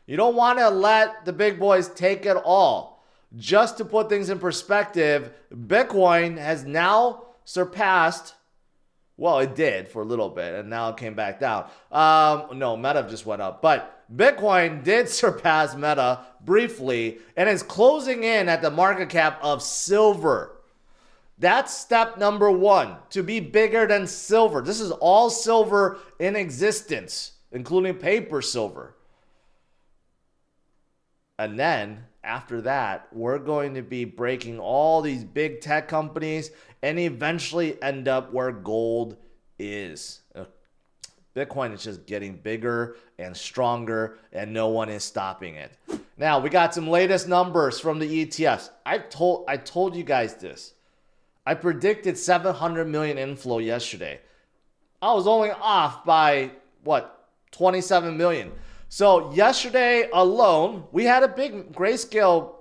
You don't want to let the big boys take it all. Just to put things in perspective, Bitcoin has now surpassed, well, it did for a little bit, and now it came back down. No, Meta just went up. But Bitcoin did surpass Meta briefly, and is closing in at the market cap of silver. That's step number one, to be bigger than silver. This is all silver in existence, including paper silver. And then after that, we're going to be breaking all these big tech companies and eventually end up where gold is. Bitcoin is just getting bigger and stronger, and no one is stopping it. Now, we got some latest numbers from the ETFs. I told you guys this. I predicted 700 million inflow yesterday. I was only off by, 27 million. So yesterday alone, we had a big Grayscale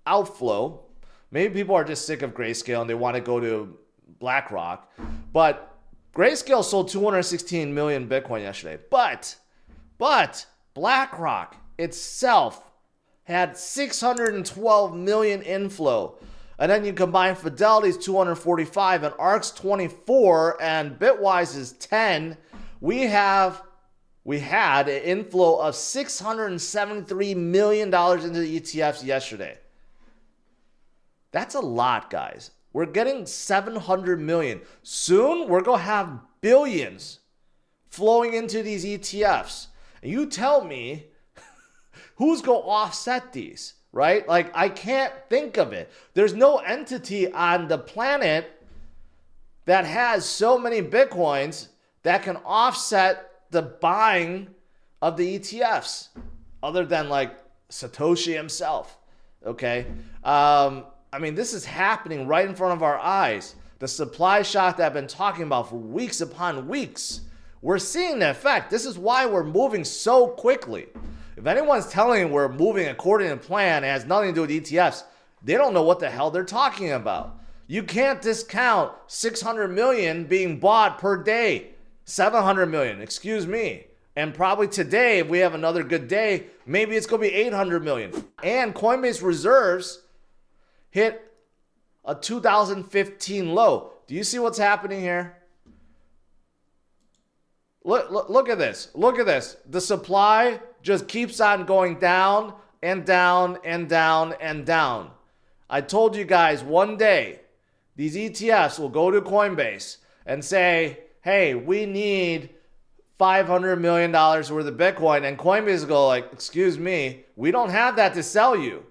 outflow. Maybe people are just sick of Grayscale and they want to go to BlackRock. But Grayscale sold 216 million Bitcoin yesterday. But BlackRock itself had 612 million inflow. And then you combine Fidelity's 245 and ARK's 24 and Bitwise's 10. We had an inflow of $673 million into the ETFs yesterday. That's a lot, guys. We're getting 700 million. Soon, we're going to have billions flowing into these ETFs. And you tell me who's going to offset these, right? Like, I can't think of it. There's no entity on the planet that has so many Bitcoins that can offset the buying of the ETFs, other than like Satoshi himself. Okay. I mean, this is happening right in front of our eyes. The supply shock that I've been talking about for weeks upon weeks. We're seeing the effect. This is why we're moving so quickly. If anyone's telling you we're moving according to plan, it has nothing to do with ETFs, they don't know what the hell they're talking about. You can't discount 600 million being bought per day. 700 million, excuse me. And probably today, if we have another good day, maybe it's going to be 800 million. And Coinbase Reserves hit a 2015 low. Do you see what's happening here? Look at this. Look at this. The supply just keeps on going down and down and down and down. I told you guys one day, these ETFs will go to Coinbase and say, hey, we need $500 million worth of Bitcoin. And Coinbase will go like, excuse me, we don't have that to sell you.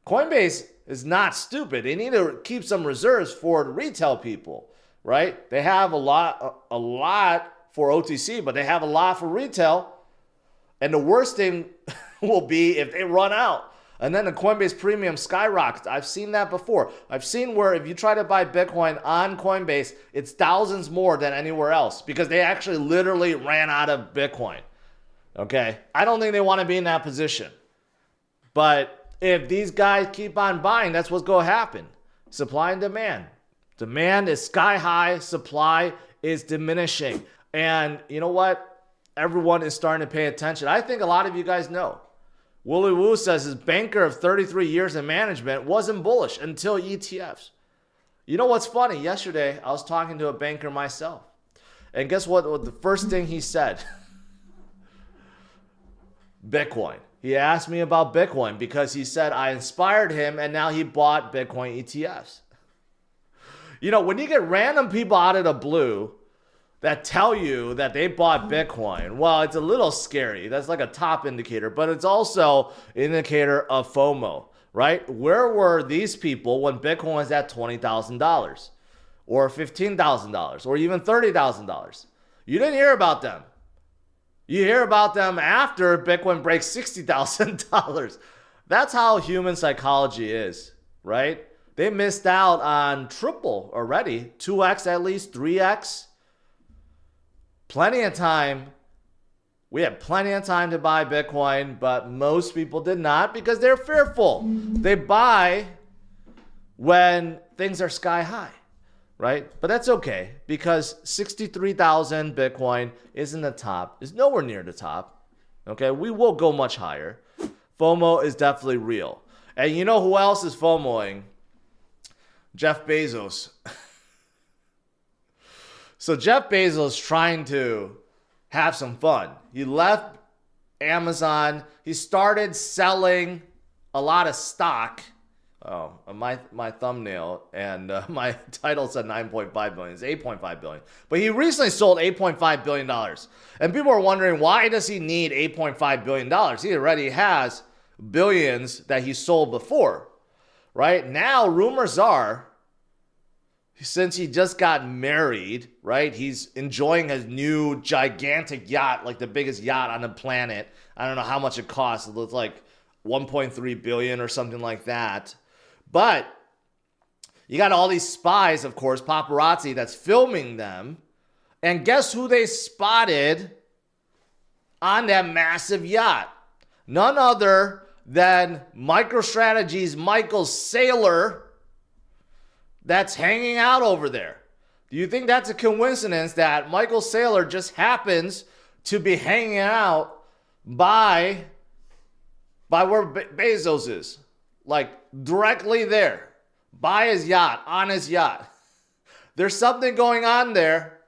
Coinbase is not stupid. They need to keep some reserves for the retail people, right? They have a lot for OTC, but they have a lot for retail. And the worst thing will be if they run out. And then the Coinbase premium skyrockets. I've seen that before. I've seen where if you try to buy Bitcoin on Coinbase, it's thousands more than anywhere else because they actually literally ran out of Bitcoin. Okay? I don't think they want to be in that position. But if these guys keep on buying, that's what's going to happen. Supply and demand. Demand is sky high. Supply is diminishing. And you know what? Everyone is starting to pay attention. I think a lot of you guys know. Willy Woo says his banker of 33 years in management wasn't bullish until ETFs. You know what's funny? Yesterday, I was talking to a banker myself. And guess what the first thing he said? Bitcoin. He asked me about Bitcoin because he said I inspired him and now he bought Bitcoin ETFs. You know, when you get random people out of the blue that tell you that they bought Bitcoin, well, it's a little scary. That's like a top indicator, but it's also an indicator of FOMO, right? Where were these people when Bitcoin was at $20,000 or $15,000 or even $30,000? You didn't hear about them. You hear about them after Bitcoin breaks $60,000. That's how human psychology is, right? They missed out on triple already, 2x at least, 3x. Plenty of time. We had plenty of time to buy Bitcoin, but most people did not because they're fearful. They buy when things are sky high, right? But that's okay because 63,000 Bitcoin isn't the top. It's nowhere near the top. Okay, we will go much higher. FOMO is definitely real. And you know who else is FOMOing? Jeff Bezos. So Jeff Bezos trying to have some fun. He left Amazon. He started selling a lot of stock. Oh, my thumbnail and my title said 9.5 billion. It's 8.5 billion. But he recently sold $8.5 billion. And people are wondering, why does he need $8.5 billion? He already has billions that he sold before, right? Now, rumors are, since he just got married, right? He's enjoying his new gigantic yacht, like the biggest yacht on the planet. I don't know how much it costs. It looks like 1.3 billion or something like that. But you got all these spies, of course, paparazzi that's filming them. And guess who they spotted on that massive yacht? None other than MicroStrategy's Michael Saylor that's hanging out over there. Do you think that's a coincidence that Michael Saylor just happens to be hanging out by where Bezos is? Like directly there, by his yacht, on his yacht. There's something going on there.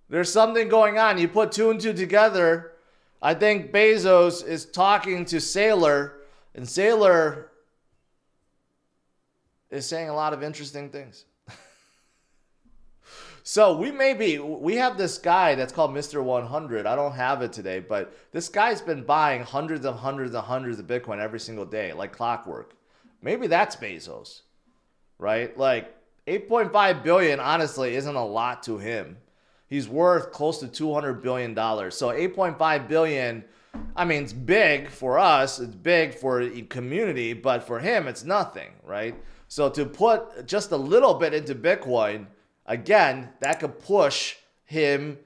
There's something going on. You put two and two together. I think Bezos is talking to Saylor, and Saylor is saying a lot of interesting things. So we have this guy that's called Mr. 100. I don't have it today, but this guy's been buying hundreds of Bitcoin every single day, like clockwork. Maybe that's Bezos, right? Like 8.5 billion, honestly, isn't a lot to him. He's worth close to $200 billion. So 8.5 billion, I mean, it's big for us. It's big for the community, but for him, it's nothing, right? So to put just a little bit into Bitcoin, again, that could push him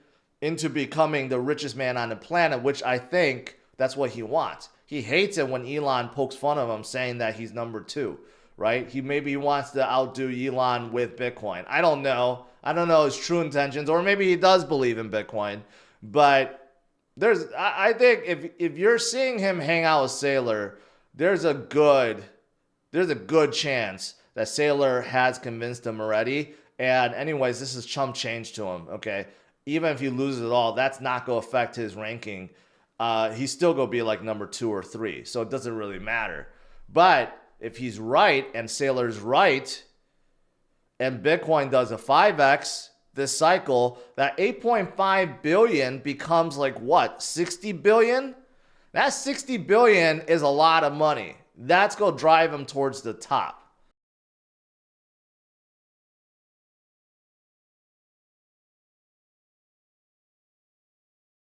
into becoming the richest man on the planet, which I think that's what he wants. He hates it when Elon pokes fun of him saying that he's number two, right? He wants to outdo Elon with Bitcoin. I don't know. I don't know his true intentions, or maybe he does believe in Bitcoin. But I think if you're seeing him hang out with Saylor, there's a good chance that Saylor has convinced him already. And anyways, this is chump change to him, okay? Even if he loses it all, that's not going to affect his ranking. He's still going to be like number 2 or 3, so it doesn't really matter. But if he's right and Saylor's right, and Bitcoin does a 5x this cycle, that 8.5 billion becomes like what, 60 billion? That 60 billion is a lot of money. That's going to drive him towards the top.